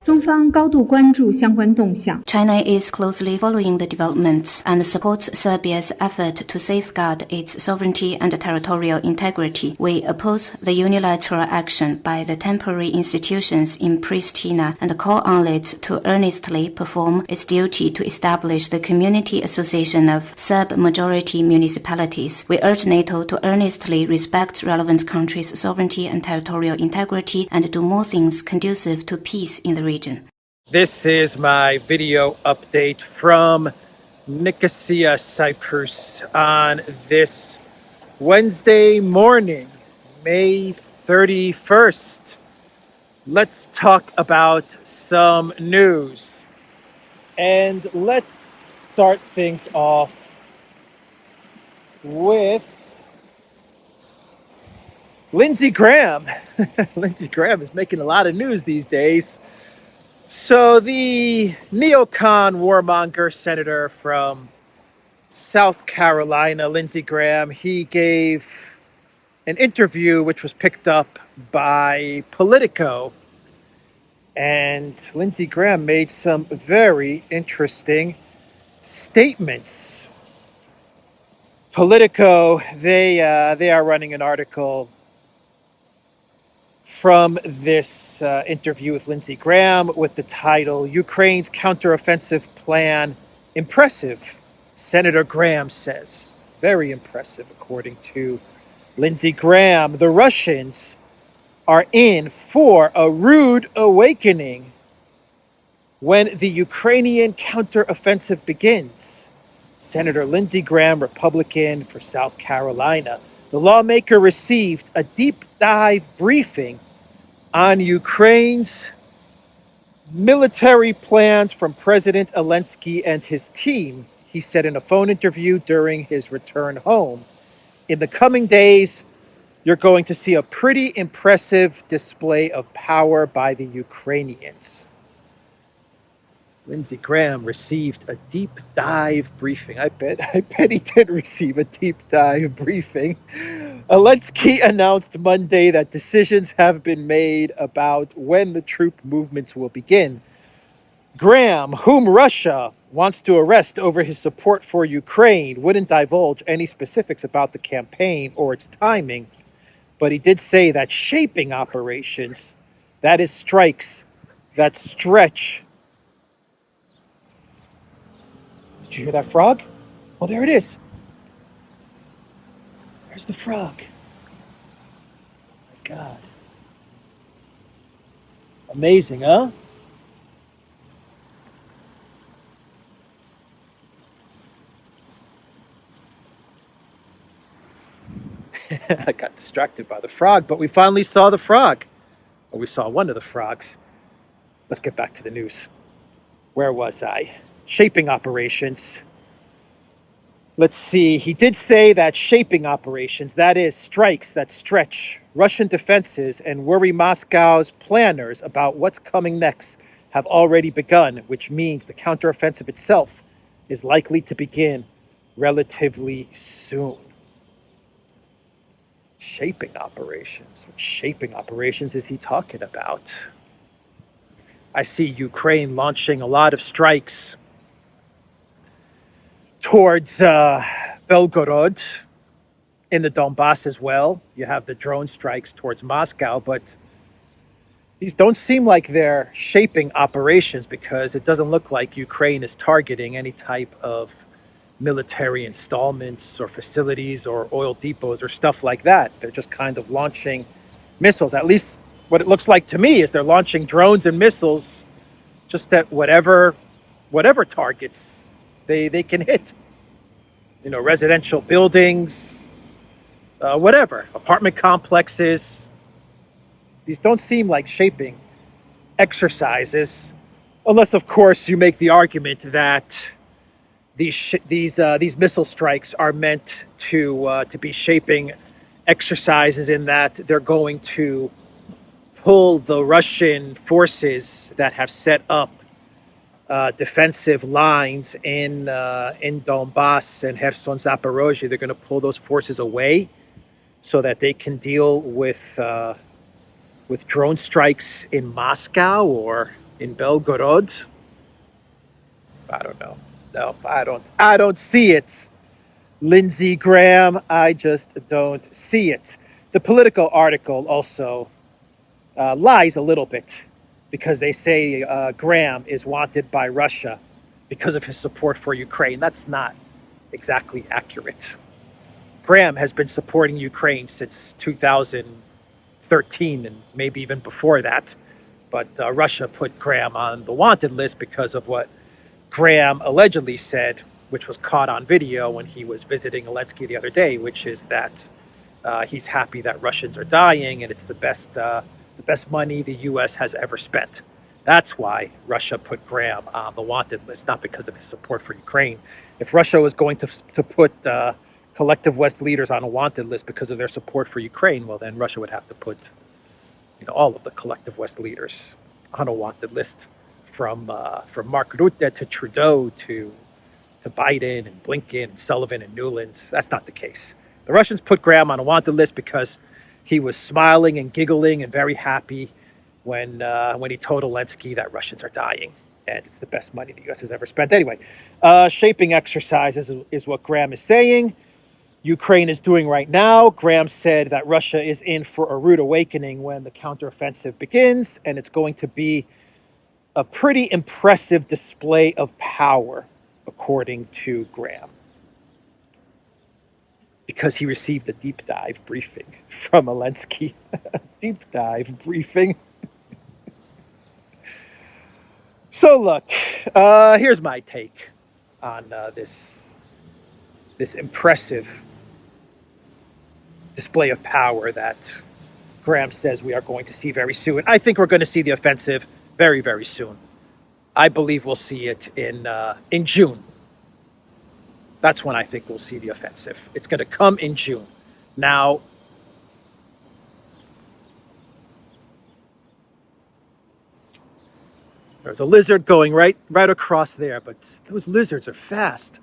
中方高度关注相关动向。 China is closely following the developments and supports Serbia's effort to safeguard its sovereignty and territorial integrity. We oppose the unilateral action by the temporary institutions in Pristina and call on it to earnestly perform its duty to establish the Community Association of Serb-majority municipalities. We urge NATO to earnestly respect relevant countries' sovereignty and territorial integrity and do more things conducive to peace in the region. This is my video update from Nicosia, Cyprus on this Wednesday morning, May 31st. Let's talk about some news. And let's start things off with Lindsey Graham. Lindsey Graham is making a lot of news these days. So the neocon warmonger senator from South Carolina, Lindsey Graham, he gave an interview which was picked up by Politico. And Lindsey Graham made some very interesting statements. Politico, they are running an article from this interview with Lindsey Graham with the title, Ukraine's Counteroffensive Plan Impressive, Senator Graham says. Very impressive, according to Lindsey Graham. The Russians are in for a rude awakening when the Ukrainian counteroffensive begins. Senator Lindsey Graham, Republican for South Carolina. The lawmaker received a deep dive briefing on Ukraine's military plans from President Zelensky and his team, he said in a phone interview during his return home. In the coming days, you're going to see a pretty impressive display of power by the Ukrainians. Lindsey Graham received a deep dive briefing. I bet he did receive a deep dive briefing. Zelensky announced Monday that decisions have been made about when the troop movements will begin. Graham, whom Russia wants to arrest over his support for Ukraine, wouldn't divulge any specifics about the campaign or its timing, but he did say that shaping operations, that is strikes that stretch. Did you hear that frog? Oh, there it is. There's the frog. My God. Amazing, huh? I got distracted by the frog, but we finally saw the frog. Or we saw one of the frogs. Let's get back to the news. Where was I? Shaping operations. Let's see. He did say that shaping operations, that is strikes that stretch Russian defenses and worry Moscow's planners about what's coming next, have already begun, which means the counteroffensive itself is likely to begin relatively soon. Shaping operations. What shaping operations is he talking about? I see Ukraine launching a lot of strikes towards Belgorod, in the Donbass as well. You have the drone strikes towards Moscow, but these don't seem like they're shaping operations because it doesn't look like Ukraine is targeting any type of military installments or facilities or oil depots or stuff like that. They're just kind of launching missiles. At least what it looks like to me is they're launching drones and missiles just at whatever targets they can hit. You know, residential buildings, whatever, apartment complexes. These don't seem like shaping exercises, unless, of course, you make the argument that these missile strikes are meant to be shaping exercises in that they're going to pull the Russian forces that have set up defensive lines in Donbass and Kherson, Zaporozhye. They're going to pull those forces away so that they can deal with drone strikes in Moscow or in Belgorod. I don't know. No, I don't see it. Lindsey Graham, I just don't see it. The Politico article also lies a little bit because they say Graham is wanted by Russia because of his support for Ukraine. That's not exactly accurate. Graham has been supporting Ukraine since 2013 and maybe even before that. But Russia put Graham on the wanted list because of what Graham allegedly said, which was caught on video when he was visiting Zelensky the other day, which is that he's happy that Russians are dying and it's the best money the U.S. has ever spent. That's why Russia put Graham on the wanted list, not because of his support for Ukraine. If Russia was going to put collective West leaders on a wanted list because of their support for Ukraine, well, then Russia would have to put all of the collective West leaders on a wanted list, from Mark Rutte to Trudeau to Biden and Blinken and Sullivan and Newland. That's not the case. The Russians put Graham on a wanted list because he was smiling and giggling and very happy when he told Zelensky that Russians are dying and it's the best money the U.S. has ever spent. Anyway, shaping exercises is what Graham is saying. Ukraine is doing right now. Graham said that Russia is in for a rude awakening when the counteroffensive begins, and it's going to be a pretty impressive display of power, according to Graham, because he received a deep dive briefing from Zelensky. Deep dive briefing. So look, here's my take on this impressive display of power that Graham says we are going to see very soon. I think we're going to see the offensive very, very soon. I believe we'll see it in June. That's when I think we'll see the offensive. It's going to come in June. Now, there's a lizard going right across there, but those lizards are fast.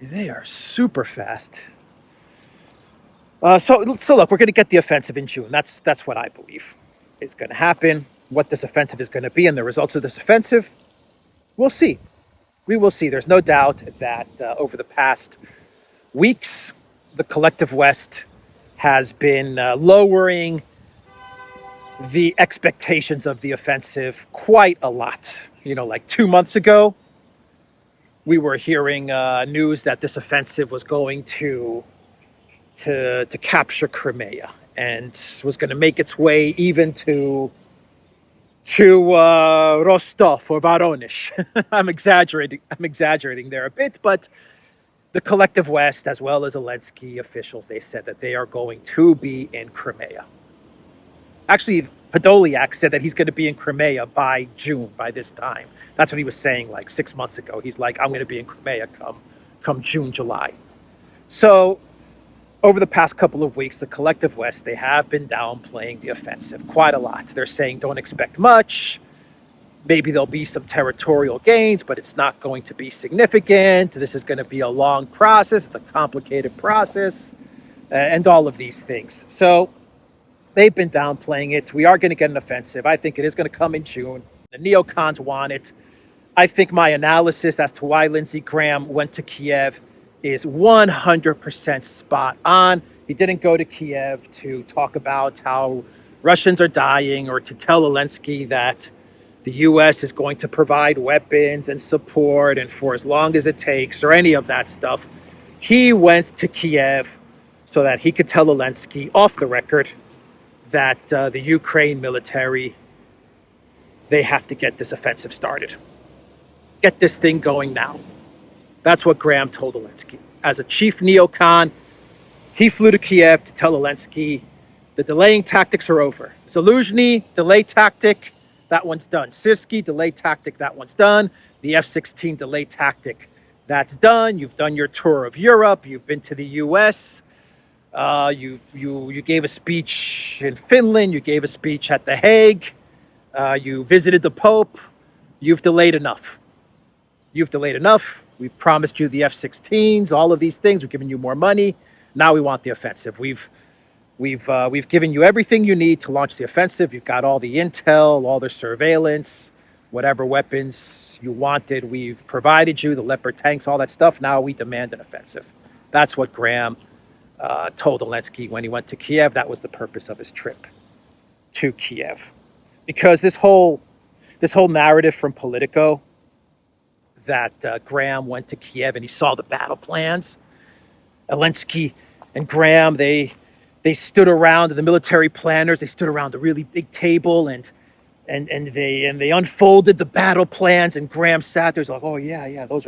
They are super fast. So look, we're going to get the offensive in June. That's what I believe is going to happen. What this offensive is going to be and the results of this offensive, we'll see. We will see. There's no doubt that over the past weeks, the collective West has been lowering the expectations of the offensive quite a lot. Like 2 months ago, we were hearing news that this offensive was going to capture Crimea and was going to make its way even to Rostov or Voronezh. I'm exaggerating there a bit, but the collective West, as well as Zelensky officials, they said that they are going to be in Crimea. Actually, Podolyak said that he's going to be in Crimea by June, by this time. That's what he was saying like 6 months ago. He's like, I'm going to be in Crimea come June, July. So over the past couple of weeks, the collective West, they have been downplaying the offensive quite a lot. They're saying don't expect much. Maybe there'll be some territorial gains, but it's not going to be significant. This is going to be a long process. It's a complicated process, and all of these things. So they've been downplaying it. We are going to get an offensive. I think it is going to come in June. The neocons want it. I think my analysis as to why Lindsey Graham went to Kiev is 100% spot on. He didn't go to Kiev to talk about how Russians are dying or to tell Zelensky that the U.S. is going to provide weapons and support and for as long as it takes or any of that stuff. He went to Kiev so that he could tell Zelensky off the record that the Ukraine military, they have to get this offensive started. Get this thing going now. That's what Graham told Zelensky. As a chief neocon, he flew to Kiev to tell Zelensky the delaying tactics are over. Zaluzhny, delay tactic, that one's done. Sirsky, delay tactic, that one's done. The F-16 delay tactic, that's done. You've done your tour of Europe. You've been to the U.S. You gave a speech in Finland. You gave a speech at The Hague. You visited the Pope. You've delayed enough. You've delayed enough. We've promised you the F-16s, all of these things. We've given you more money. Now we want the offensive. We've given you everything you need to launch the offensive. You've got all the intel, all the surveillance. whatever weapons you wanted, we've provided you, the Leopard tanks, all that stuff. Now we demand an offensive. That's what Graham told Zelensky when he went to Kiev. That was the purpose of his trip to Kiev. Because this whole narrative from Politico that Graham went to Kiev and he saw the battle plans. Zelensky and Graham, they stood around, the military planners, they stood around a really big table and they unfolded the battle plans, and Graham sat there like, oh yeah, those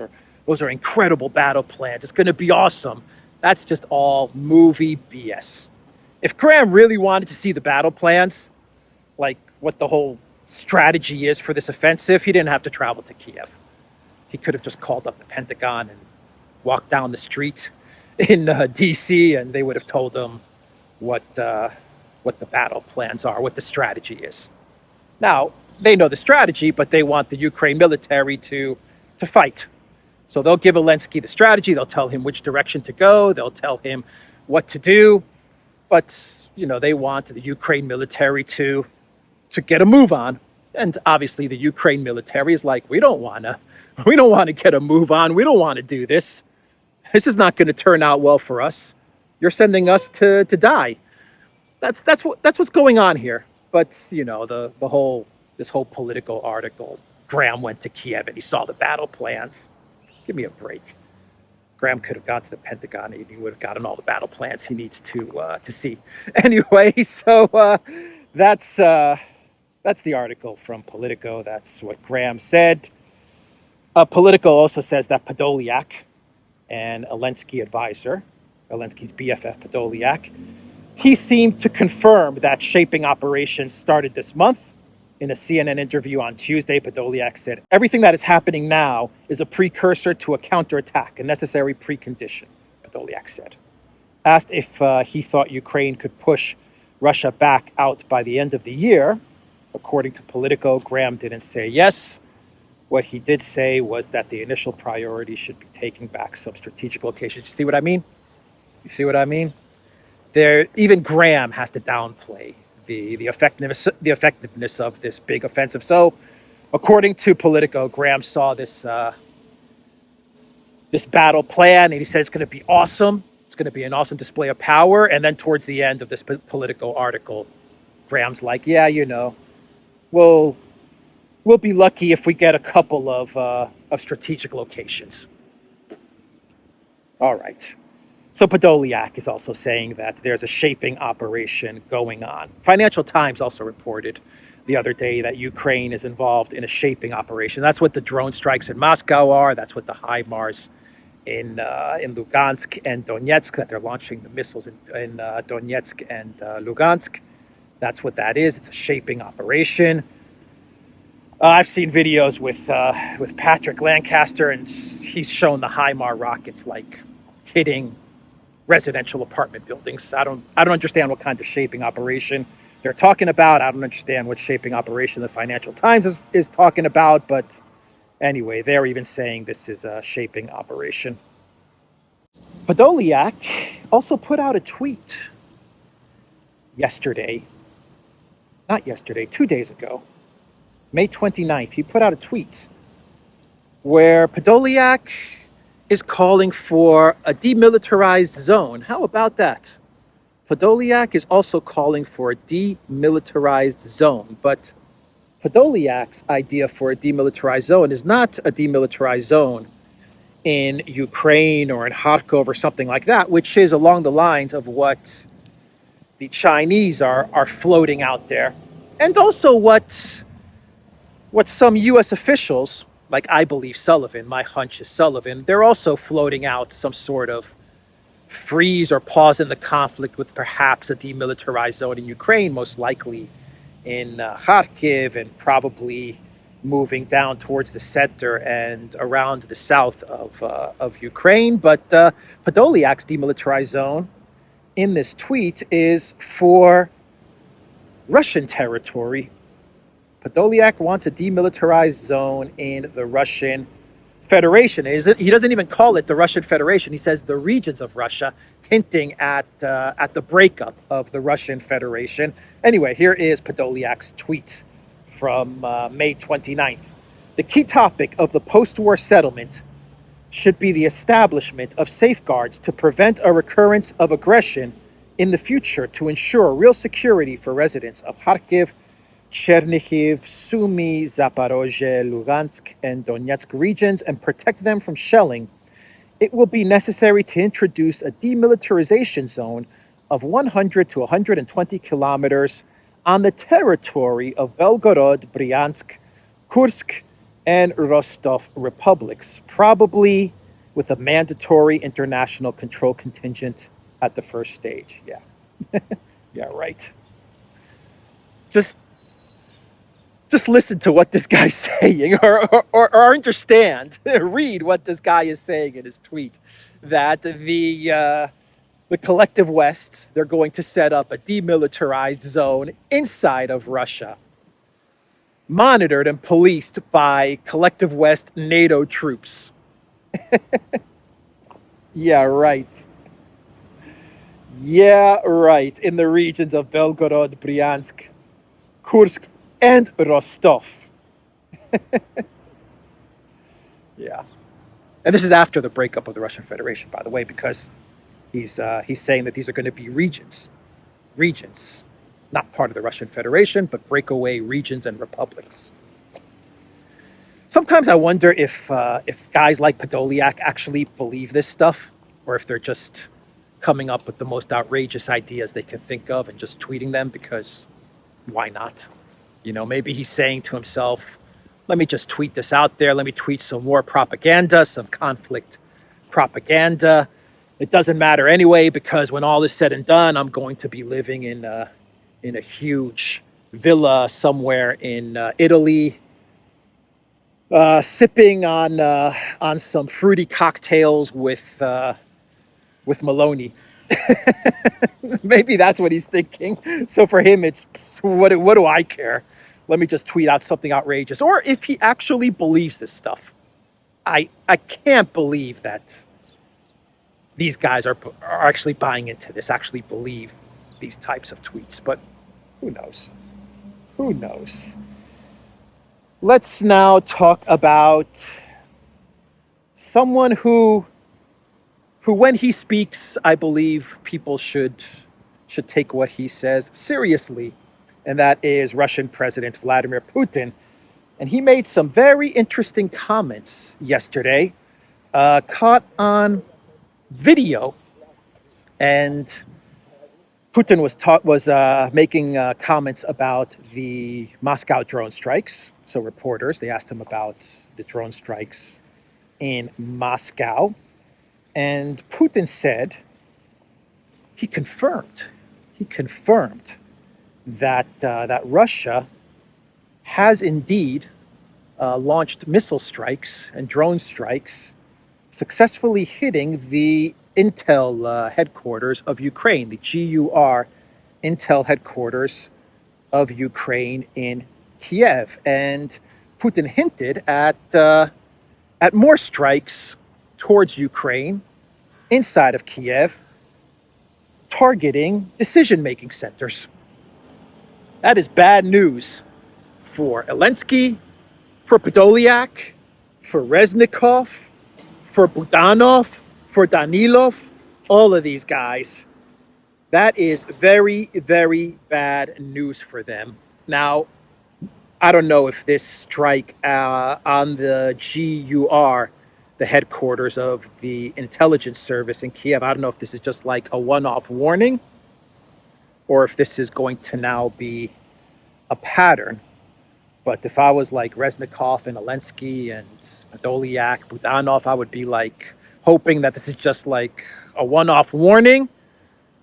are incredible battle plans. It's gonna be awesome. That's just all movie BS. If Graham really wanted to see the battle plans, like what the whole strategy is for this offensive, he didn't have to travel to Kiev. He could have just called up the Pentagon and walked down the street in DC, and they would have told him what the battle plans are, what the strategy is. Now, they know the strategy, but they want the Ukraine military to fight. So they'll give Zelensky the strategy, they'll tell him which direction to go, they'll tell him what to do, but they want the Ukraine military to get a move on. And obviously the Ukraine military is like, we don't want to get a move on. We don't want to do this. This is not going to turn out well for us. You're sending us to die. That's what's going on here. But this whole Political article, Graham went to Kiev and he saw the battle plans. Give me a break. Graham could have gone to the Pentagon and he would have gotten all the battle plans he needs to see. Anyway, so that's the article from Politico. That's what Graham said. Politico also says that Podolyak, an Zelensky advisor, Zelensky's BFF Podolyak, he seemed to confirm that shaping operations started this month. In a CNN interview on Tuesday, Podolyak said, everything that is happening now is a precursor to a counterattack, a necessary precondition, Podolyak said. Asked if he thought Ukraine could push Russia back out by the end of the year, according to Politico, Graham didn't say yes. What he did say was that the initial priority should be taking back some strategic locations. You see what I mean? Even Graham has to downplay the effectiveness of this big offensive. So, according to Politico, Graham saw this battle plan, and he said it's going to be awesome. It's going to be an awesome display of power. And then towards the end of this Politico article, Graham's like, yeah, we'll be lucky if we get a couple of strategic locations. All right. So Podolyak is also saying that there's a shaping operation going on. Financial Times also reported the other day that Ukraine is involved in a shaping operation. That's what the drone strikes in Moscow are. That's what the HIMARS in Lugansk and Donetsk, that they're launching the missiles in Donetsk and Lugansk. That's what that is. It's a shaping operation. I've seen videos with Patrick Lancaster, and he's shown the HIMARS rockets like hitting residential apartment buildings. I don't understand what kind of shaping operation they're talking about. I don't understand what shaping operation the Financial Times is talking about. But anyway, they're even saying this is a shaping operation. Podolyak also put out a tweet 2 days ago, May 29th. He put out a tweet where Podolyak is calling for a demilitarized zone. How about that? Podolyak is also calling for a demilitarized zone, but Podolyak's idea for a demilitarized zone is not a demilitarized zone in Ukraine or in Kharkov or something like that, which is along the lines of what the Chinese are floating out there, and also what some U.S. officials, like I believe Sullivan, my hunch is Sullivan, they're also floating out some sort of freeze or pause in the conflict with perhaps a demilitarized zone in Ukraine, most likely in Kharkiv, and probably moving down towards the center and around the south of Ukraine. But Podolyak's demilitarized zone in this tweet is for Russian territory. Podolyak wants a demilitarized zone in the Russian Federation. He doesn't even call it the Russian Federation. He says the regions of Russia, hinting at the breakup of the Russian Federation. Anyway, here is Podolyak's tweet from May 29th. The key topic of the post-war settlement should be the establishment of safeguards to prevent a recurrence of aggression in the future to ensure real security for residents of Kharkiv, Chernihiv, Sumy, Zaporozhye, Lugansk, and Donetsk regions and protect them from shelling. It will be necessary to introduce a demilitarization zone of 100 to 120 kilometers on the territory of Belgorod, Bryansk, Kursk, and Rostov republics, probably with a mandatory international control contingent at the first stage. Yeah. Yeah, right. Just listen to what this guy's saying, or understand, read what this guy is saying in his tweet, that the collective West, they're going to set up a demilitarized zone inside of Russia, monitored and policed by collective West NATO troops. Yeah, right. Yeah, right. In the regions of Belgorod, Bryansk, Kursk, and Rostov. Yeah. And this is after the breakup of the Russian Federation, by the way, because he's saying that these are going to be regions, not part of the Russian Federation, but breakaway regions and republics. Sometimes I wonder if guys like Podolyak actually believe this stuff, or if they're just coming up with the most outrageous ideas they can think of and just tweeting them, because why not? You know, maybe he's saying to himself, let me just tweet this out there. Let me tweet some war propaganda, some conflict propaganda. It doesn't matter anyway, because when all is said and done, I'm going to be living in a huge villa somewhere in Italy, sipping on some fruity cocktails with Maloney. Maybe that's what he's thinking. So for him, it's what do I care? Let me just tweet out something outrageous. Or if he actually believes this stuff, I can't believe that these guys are actually buying into this, actually believe these types of tweets. But who knows? Who knows? Let's now talk about someone who when he speaks, I believe people should take what he says seriously, and that is Russian President Vladimir Putin. And he made some very interesting comments yesterday, caught on video, and Putin was making comments about the Moscow drone strikes. So reporters, they asked him about the drone strikes in Moscow. And Putin said, he confirmed that Russia has indeed launched missile strikes and drone strikes, successfully hitting the Intel headquarters of Ukraine, the GUR Intel headquarters of Ukraine in Kiev. And Putin hinted at more strikes towards Ukraine inside of Kiev, targeting decision-making centers. That is bad news for Zelensky, for Podolyak, for Reznikov, for Budanov, for Danilov, all of these guys. That is very, very bad news for them. Now, I don't know if this strike on the GUR, the headquarters of the intelligence service in Kiev, I don't know if this is just like a one-off warning, or if this is going to now be a pattern. But if I was like Reznikov and Zelensky and Podolyak, Budanov, I would be like hoping that this is just like a one-off warning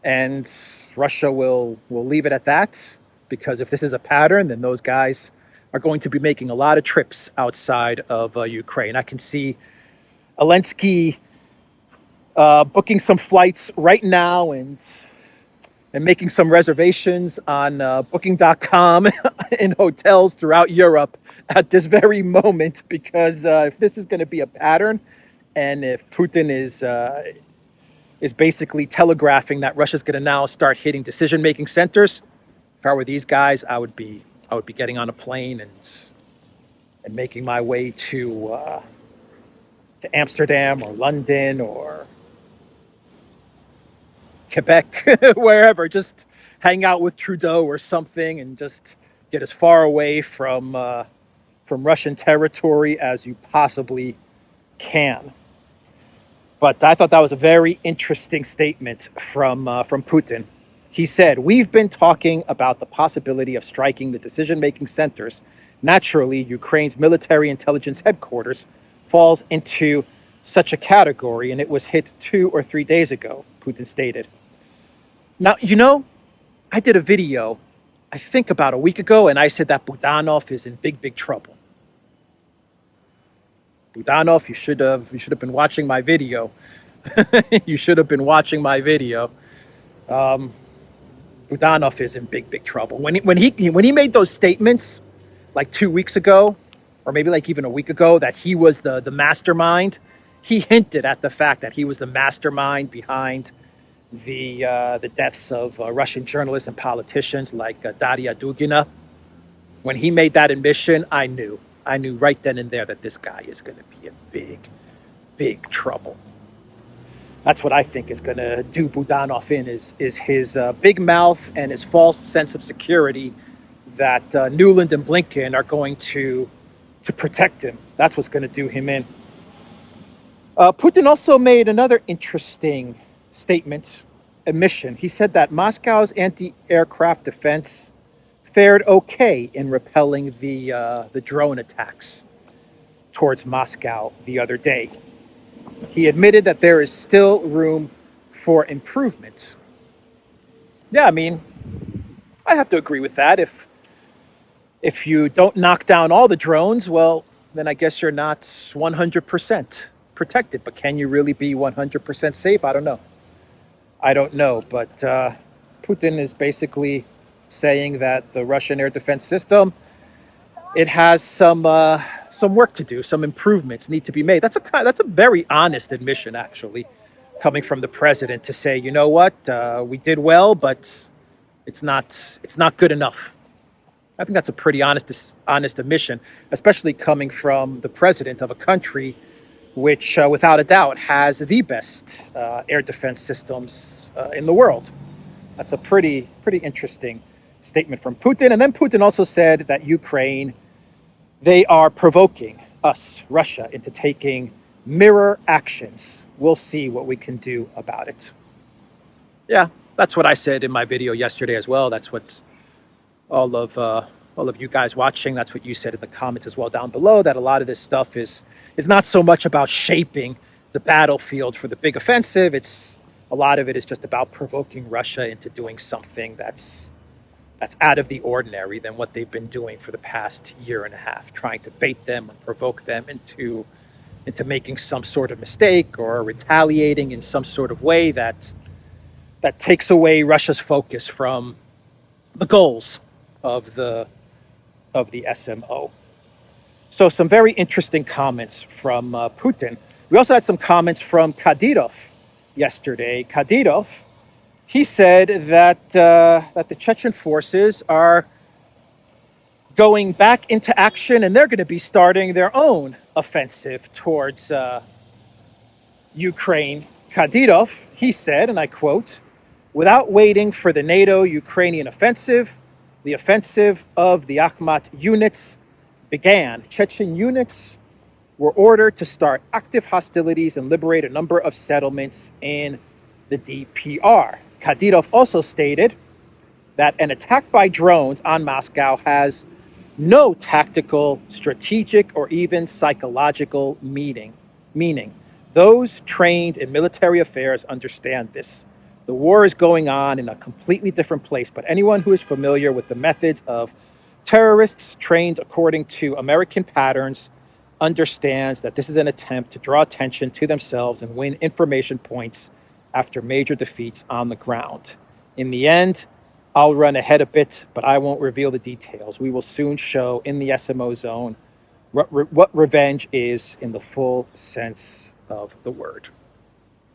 and Russia will leave it at that. Because if this is a pattern, then those guys are going to be making a lot of trips outside of Ukraine. I can see Zelensky booking some flights right now and making some reservations on booking.com in hotels throughout Europe at this very moment, because if this is going to be a pattern, and if Putin is basically telegraphing that Russia's going to now start hitting decision-making centers, if I were these guys, I would be getting on a plane and and making my way to Amsterdam or London or Quebec, wherever, just hang out with Trudeau or something and just get as far away from Russian territory as you possibly can. But I thought that was a very interesting statement from Putin. He said, "We've been talking about the possibility of striking the decision-making centers. Naturally, Ukraine's military intelligence headquarters falls into such a category, and it was hit 2 or 3 days ago," Putin stated. Now, I did a video, I think about a week ago, and I said that Budanov is in big, big trouble. Budanov, you should have been watching my video. You should have been watching my video. Budanov is in big, big trouble. When he made those statements like 2 weeks ago, or maybe like even a week ago, that he was the mastermind, he hinted at the fact that he was the mastermind behind the deaths of Russian journalists and politicians like Daria Dugina. When he made that admission, I knew right then and there that this guy is going to be in big, big trouble. That's what I think is going to do Budanov in, is his big mouth and his false sense of security that Nuland and Blinken are going to protect him. That's what's going to do him in. Putin also made another interesting statement, admission. He said that Moscow's anti-aircraft defense fared okay in repelling the drone attacks towards Moscow the other day. He admitted that there is still room for improvement. Yeah, I mean, I have to agree with that. If you don't knock down all the drones, well, then I guess you're not 100% protected. But can you really be 100% safe? I don't know. But Putin is basically saying that the Russian air defense system, it has some work to do, some improvements need to be made. That's a very honest admission, actually, coming from the president, to say, you know what, we did well, but it's not good enough. I think that's a pretty honest admission, especially coming from the president of a country which, without a doubt, has the best air defense systems in the world. That's a pretty interesting statement from Putin. And then Putin also said that Ukraine, they are provoking us, Russia, into taking mirror actions. We'll see what we can do about it. Yeah, that's what I said in my video yesterday as well. That's what all of you guys watching, that's what you said in the comments as well down below, that a lot of this stuff is not so much about shaping the battlefield for the big offensive. A lot of it is just about provoking Russia into doing something that's out of the ordinary than what they've been doing for the past year and a half, trying to bait them and provoke them into making some sort of mistake or retaliating in some sort of way that takes away Russia's focus from the goals of the SMO. So some very interesting comments from Putin. We also had some comments from Kadirov yesterday. Kadirov, he said that the Chechen forces are going back into action and they're going to be starting their own offensive towards Ukraine. Kadirov, he said, and I quote, "Without waiting for the NATO-Ukrainian offensive, the offensive of the Akhmat units began. Chechen units were ordered to start active hostilities and liberate a number of settlements in the DPR." Kadirov also stated that an attack by drones on Moscow has no tactical, strategic, or even psychological meaning. Those trained in military affairs understand this. The war is going on in a completely different place, but anyone who is familiar with the methods of terrorists trained according to American patterns understands that this is an attempt to draw attention to themselves and win information points after major defeats on the ground. In the end, I'll run ahead a bit, but I won't reveal the details. We will soon show in the SMO zone what revenge is in the full sense of the word.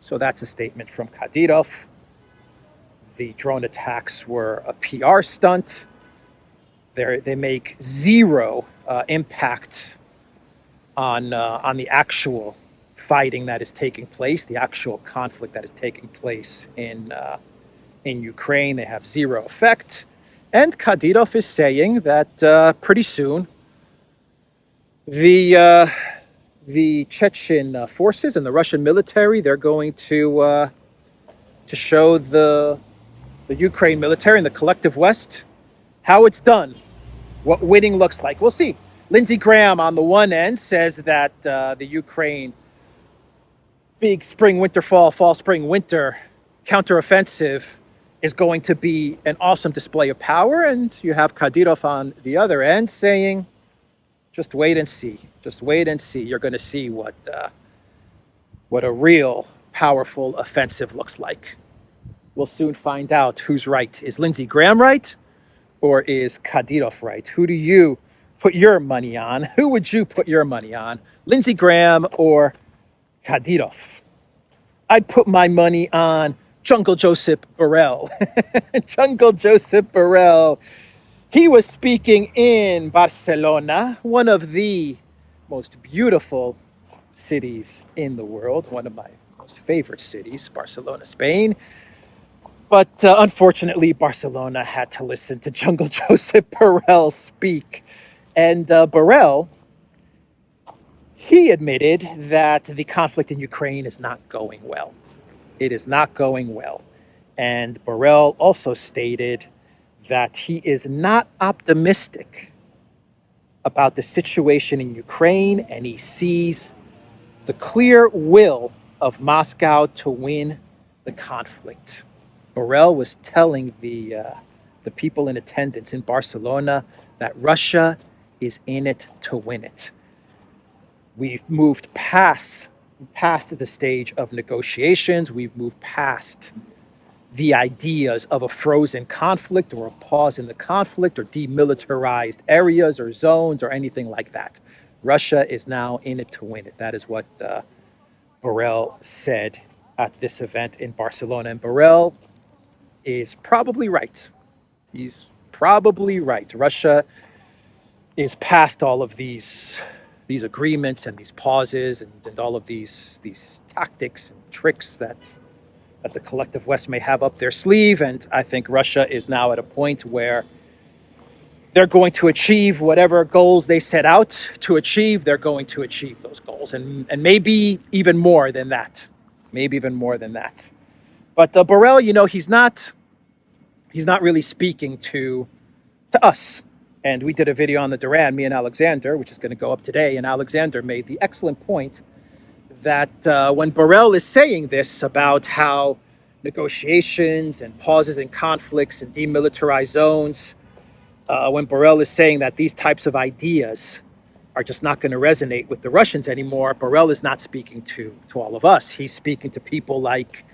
So that's a statement from Kadirov. The drone attacks were a PR stunt. They make zero impact on the actual fighting that is taking place, the actual conflict that is taking place in Ukraine. They have zero effect. And Kadirov is saying that pretty soon the Chechen forces and the Russian military, they're going to show the Ukraine military and the collective West how it's done, what winning looks like. We'll see. Lindsey Graham on the one end says that the Ukraine big spring, winter, fall, spring, winter counteroffensive is going to be an awesome display of power. And you have Kadyrov on the other end saying, just wait and see. Just wait and see. You're going to see what a real powerful offensive looks like. We'll soon find out who's right. Is Lindsey Graham right? Or is Kadyrov right? Who do you put your money on? Who would you put your money on? Lindsey Graham or Kadyrov? I'd put my money on Jungle Joseph Borrell. Jungle Joseph Borrell. He was speaking in Barcelona, one of the most beautiful cities in the world, one of my most favorite cities, Barcelona, Spain. But unfortunately, Barcelona had to listen to Jungle Joseph Borrell speak. And Borrell, he admitted that the conflict in Ukraine is not going well. It is not going well. And Borrell also stated that he is not optimistic about the situation in Ukraine, and he sees the clear will of Moscow to win the conflict. Borrell was telling the people in attendance in Barcelona that Russia is in it to win it. We've moved past the stage of negotiations. We've moved past the ideas of a frozen conflict or a pause in the conflict or demilitarized areas or zones or anything like that. Russia is now in it to win it. That is what Borrell said at this event in Barcelona. And Borrell is probably right. He's probably right. Russia is past all of these agreements and these pauses and all of these tactics and tricks that the collective West may have up their sleeve. And I think Russia is now at a point where they're going to achieve whatever goals they set out to achieve. They're going to achieve those goals and maybe even more than that. Maybe even more than that. But Borrell, he's not really speaking to us. And we did a video on the Duran, me and Alexander, which is going to go up today. And Alexander made the excellent point that when Borrell is saying this about how negotiations and pauses in conflicts and demilitarized zones, when Borrell is saying that these types of ideas are just not going to resonate with the Russians anymore, Borrell is not speaking to all of us. He's speaking to people like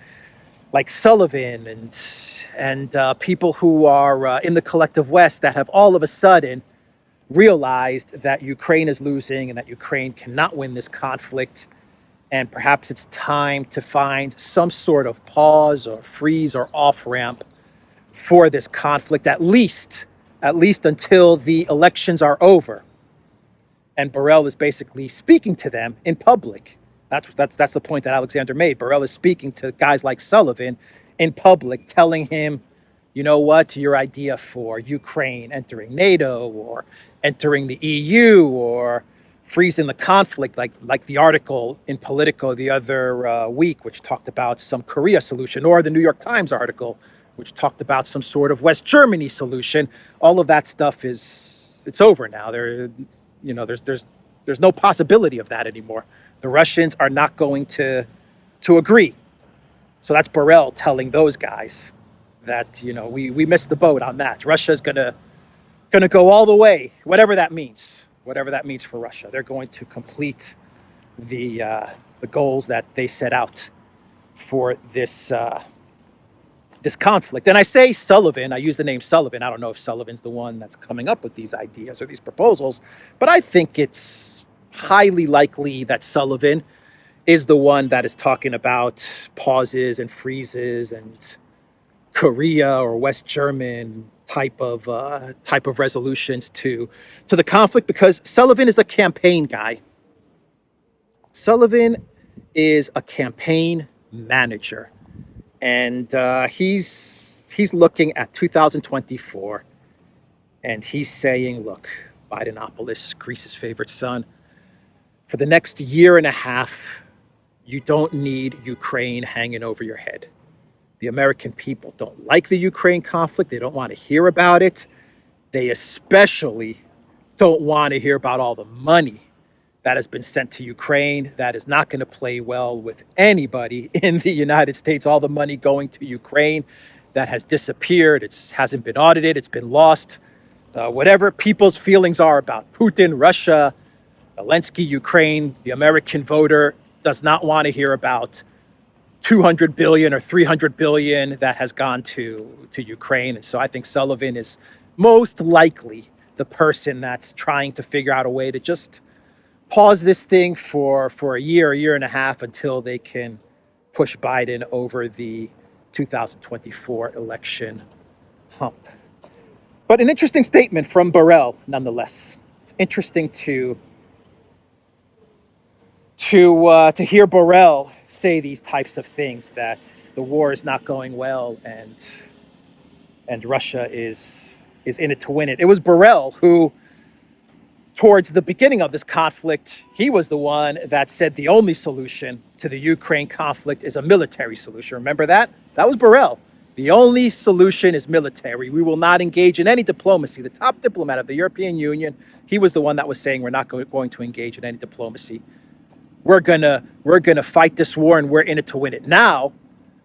Sullivan and people who are in the collective West that have all of a sudden realized that Ukraine is losing and that Ukraine cannot win this conflict. And perhaps it's time to find some sort of pause or freeze or off-ramp for this conflict, at least until the elections are over. And Borrell is basically speaking to them in public. That's the point that Alexander made. Borrell is speaking to guys like Sullivan in public, telling him, you know what, your idea for Ukraine entering NATO or entering the EU or freezing the conflict, like the article in Politico the other week, which talked about some Korea solution, or the New York Times article, which talked about some sort of West Germany solution. All of that stuff it's over now. There's no possibility of that anymore. The Russians are not going to agree. So that's Borrell telling those guys that, we missed the boat on that. Russia's gonna go all the way, whatever that means for Russia. They're going to complete the goals that they set out for this conflict. And I say Sullivan, I use the name Sullivan. I don't know if Sullivan's the one that's coming up with these ideas or these proposals, but I think it's highly likely that Sullivan is the one that is talking about pauses and freezes and Korea or West German type of resolutions to the conflict, because Sullivan is a campaign guy. Sullivan is a campaign manager, and he's looking at 2024, and he's saying, look, Bidenopolis, Greece's favorite son, for the next year and a half, you don't need Ukraine hanging over your head. The American people don't like the Ukraine conflict. They don't want to hear about it. They especially don't want to hear about all the money that has been sent to Ukraine. That is not going to play well with anybody in the United States. All the money going to Ukraine that has disappeared. It hasn't been audited. It's been lost. Whatever people's feelings are about Putin, Russia, Zelensky, Ukraine, the American voter does not want to hear about 200 billion or 300 billion that has gone to Ukraine. And so I think Sullivan is most likely the person that's trying to figure out a way to just pause this thing for a year and a half until they can push Biden over the 2024 election hump. But an interesting statement from Borrell, nonetheless. It's interesting to hear Borrell say these types of things, that the war is not going well and Russia is in it to win it. It was Borrell who, towards the beginning of this conflict, he was the one that said the only solution to the Ukraine conflict is a military solution. Remember that? That was Borrell. The only solution is military. We will not engage in any diplomacy. The top diplomat of the European Union, he was the one that was saying we're not going to engage in any diplomacy. We're gonna fight this war, and we're in it to win it. Now,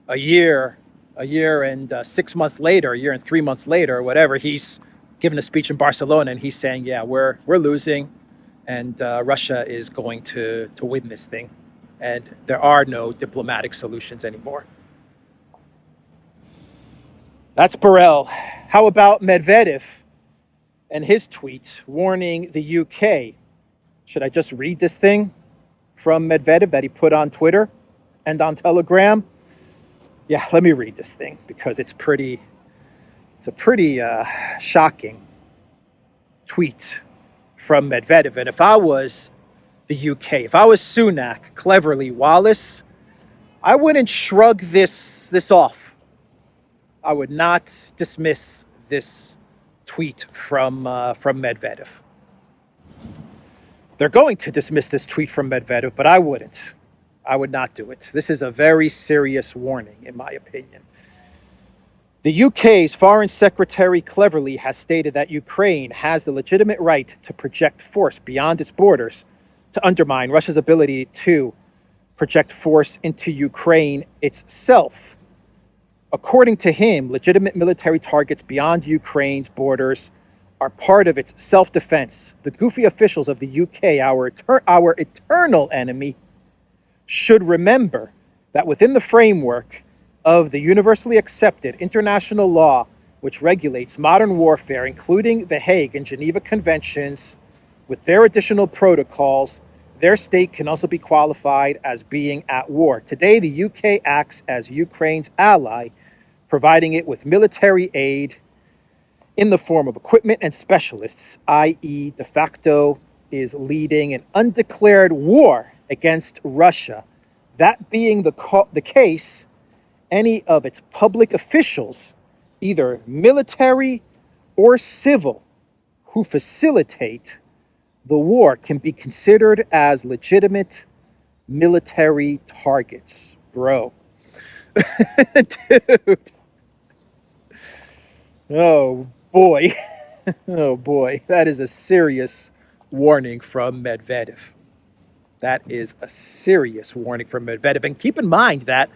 a year and 6 months later, a year and 3 months later, or whatever, he's giving a speech in Barcelona, and he's saying, yeah, we're losing, and Russia is going to win this thing, and there are no diplomatic solutions anymore. That's Borrell. How about Medvedev and his tweet warning the UK? Should I just read this thing from Medvedev that he put on Twitter and on Telegram? Yeah, let me read this thing because it's a pretty shocking tweet from Medvedev. And if I was the UK, if I was Sunak, cleverly Wallace, I wouldn't shrug this off. I would not dismiss this tweet from Medvedev. They're going to dismiss this tweet from Medvedev, but I wouldn't. I would not do it. This is a very serious warning, in my opinion. The UK's Foreign Secretary cleverly has stated that Ukraine has the legitimate right to project force beyond its borders to undermine Russia's ability to project force into Ukraine itself. According to him, legitimate military targets beyond Ukraine's borders are part of its self-defense. The goofy officials of the UK, our eternal enemy, should remember that within the framework of the universally accepted international law, which regulates modern warfare, including the Hague and Geneva Conventions, with their additional protocols, their state can also be qualified as being at war. Today, the UK acts as Ukraine's ally, providing it with military aid in the form of equipment and specialists, i.e. de facto is leading an undeclared war against Russia. That being the case, any of its public officials, either military or civil, who facilitate the war can be considered as legitimate military targets. Bro. Dude. Oh, boy. Oh, boy. That is a serious warning from Medvedev. That is a serious warning from Medvedev. And keep in mind that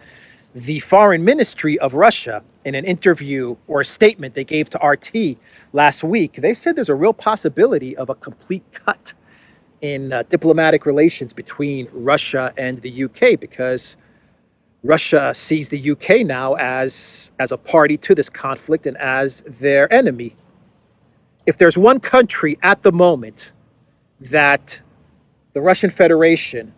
the foreign ministry of Russia, in an interview or a statement they gave to RT last week, they said there's a real possibility of a complete cut in diplomatic relations between Russia and the UK, because Russia sees the UK now as a party to this conflict and as their enemy. If there's one country at the moment that the Russian Federation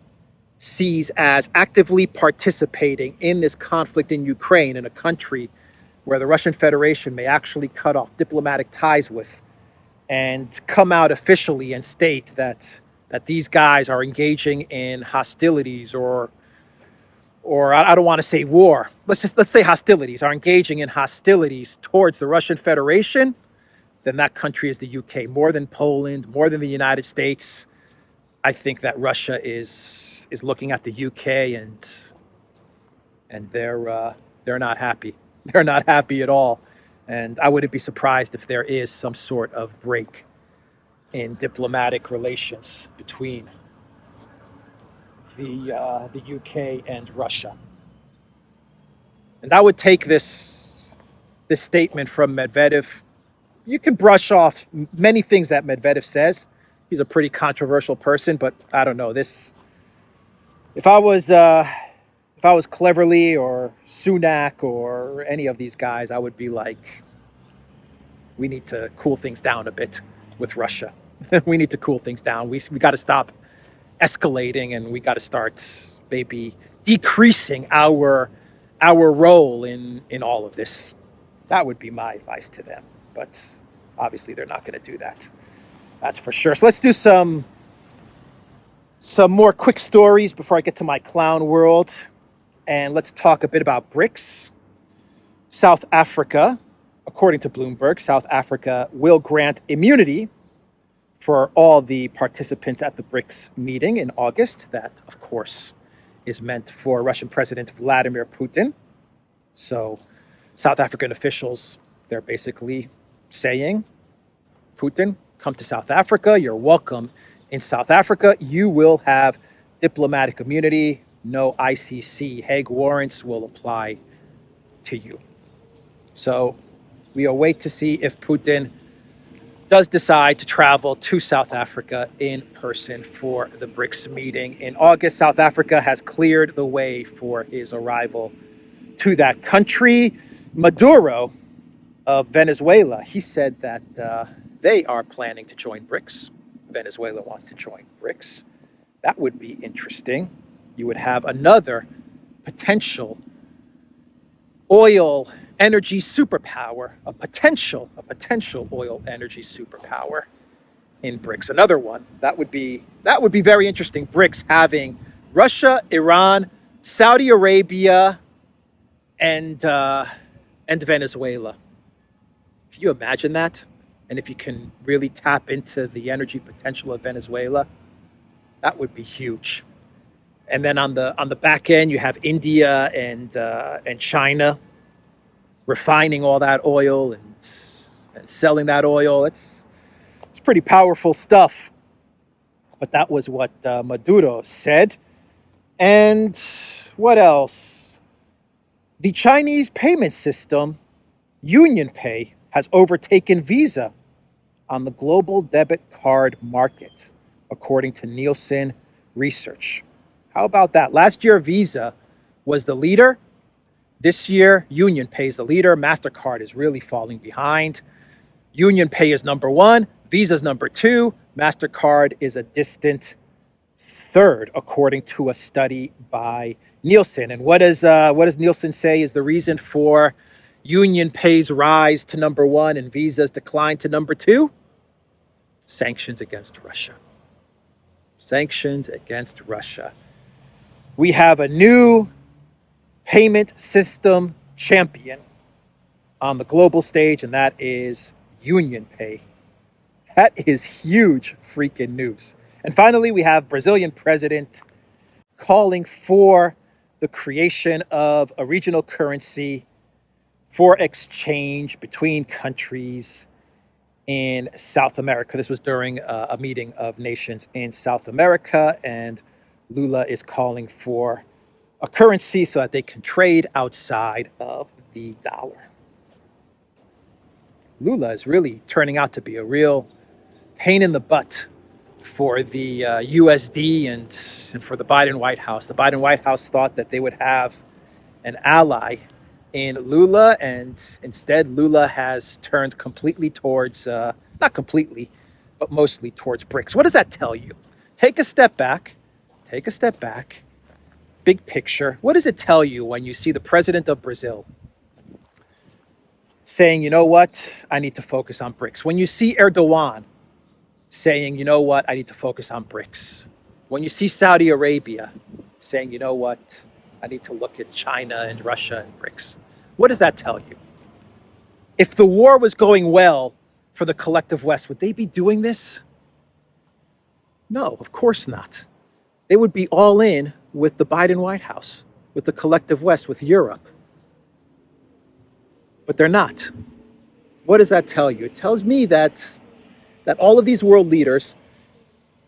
sees as actively participating in this conflict in Ukraine, in a country where the Russian Federation may actually cut off diplomatic ties with and come out officially and state that that these guys are engaging in hostilities or I don't want to say war. Let's say hostilities, are engaging in hostilities towards the Russian Federation, then that country is the UK. More than Poland, more than the United States. I think that Russia is looking at the UK and they're not happy. They're not happy at all. And I wouldn't be surprised if there is some sort of break in diplomatic relations between the UK and Russia. And I would take this statement from Medvedev. You can brush off many things that Medvedev says. He's a pretty controversial person, but I don't know this. If I was Cleverly or Sunak or any of these guys, I would be like, we need to cool things down a bit with Russia. We need to cool things down. We got to stop escalating, and we got to start maybe decreasing our role in all of this. That would be my advice to them. But obviously they're not going to do that. That's for sure. So let's do some more quick stories before I get to my clown world. And let's talk a bit about BRICS. South Africa, according to Bloomberg, South Africa will grant immunity for all the participants at the BRICS meeting in August. That, of course, is meant for Russian President Vladimir Putin. So South African officials, they're basically saying, Putin, come to South Africa. You're welcome in South Africa. You will have diplomatic immunity. No ICC Hague warrants will apply to you. So we await to see if Putin does decide to travel to South Africa in person for the BRICS meeting in August. South Africa has cleared the way for his arrival to that country. Maduro of Venezuela, he said that they are planning to join BRICS. Venezuela wants to join BRICS. That would be interesting. You would have another potential oil energy superpower, a potential oil energy superpower in BRICS. Another one that would be very interesting. BRICS having Russia, Iran, Saudi Arabia, and Venezuela. Can you imagine that? And if you can really tap into the energy potential of Venezuela, that would be huge. And then on the back end, you have India and China refining all that oil and selling that oil. It's pretty powerful stuff. But that was what Maduro said. And what else? The Chinese payment system, UnionPay, has overtaken Visa on the global debit card market, according to Nielsen research. How about that? Last year, Visa was the leader. This year, UnionPay is the leader. MasterCard is really falling behind. UnionPay is number one. Visa's number two. MasterCard is a distant third, according to a study by Nielsen. And what does Nielsen say is the reason for UnionPay's rise to number one and Visa's decline to number two? Sanctions against Russia. Sanctions against Russia. We have a new payment system champion on the global stage, and that is UnionPay. That is huge freaking news. And finally, we have Brazilian president calling for the creation of a regional currency for exchange between countries in South America. This was during a meeting of nations in South America, and Lula is calling for a currency so that they can trade outside of the dollar. Lula is really turning out to be a real pain in the butt for the USD and for the Biden White House. The Biden White House thought that they would have an ally in Lula, and instead Lula has turned completely towards, not completely, but mostly towards BRICS. What does that tell you? Take a step back, big picture. What does it tell you when you see the president of Brazil saying, you know what, I need to focus on BRICS? When you see Erdogan saying, you know what, I need to focus on BRICS. When you see Saudi Arabia saying, you know what, I need to look at China and Russia and BRICS, what does that tell you? If the war was going well for the collective West, would they be doing this? No, of course not. They would be all in with the Biden White House, with the collective West, with Europe. But they're not. What does that tell you? It tells me that all of these world leaders,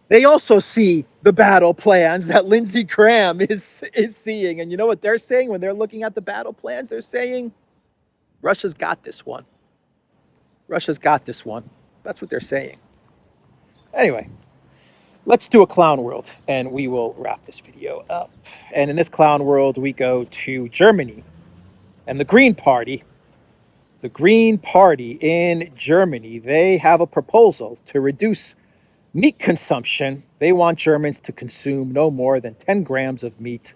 they also see the battle plans that Lindsey Graham is seeing. And you know what they're saying when they're looking at the battle plans? They're saying, Russia's got this one. Russia's got this one. That's what they're saying. Anyway, let's do a clown world and we will wrap this video up. And in this clown world, we go to Germany and the Green Party. The Green Party in Germany, they have a proposal to reduce meat consumption. They want Germans to consume no more than 10 grams of meat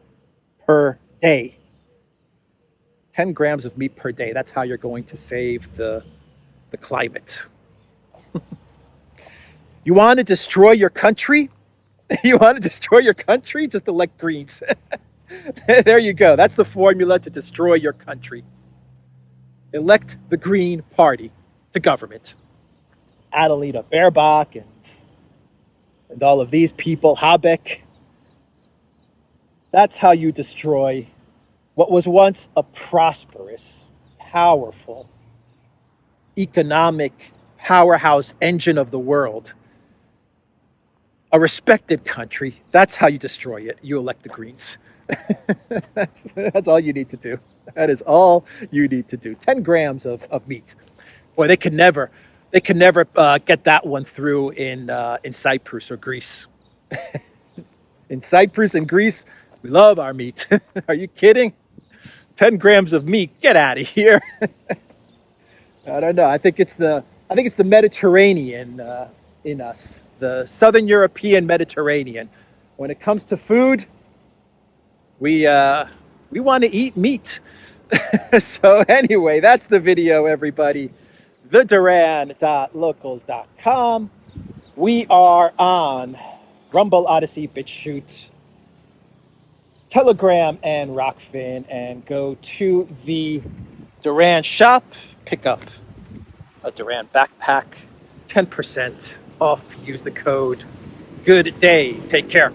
per day. 10 grams of meat per day. That's how you're going to save the climate. You want to destroy your country? You want to destroy your country? Just elect Greens. There you go. That's the formula to destroy your country. Elect the Green Party to government. Annalena Baerbock and all of these people, Habeck. That's how you destroy what was once a prosperous, powerful, economic powerhouse engine of the world. A respected country. That's how you destroy it. You elect the Greens. That's all you need to do. That is all you need to do. 10 grams of meat. Boy, they can never get that one through in Cyprus or Greece. In Cyprus and Greece, we love our meat. Are you kidding? 10 grams of meat. Get out of here. I don't know. I think it's the Mediterranean in us, the Southern European Mediterranean. When it comes to food, we want to eat meat. So anyway, that's the video, everybody. TheDuran.locals.com. We are on Rumble, Odyssey, BitChute, Telegram, and Rockfin. And go to the Duran shop, pick up a Duran backpack, 10% off. Use the code. Good day. Take care.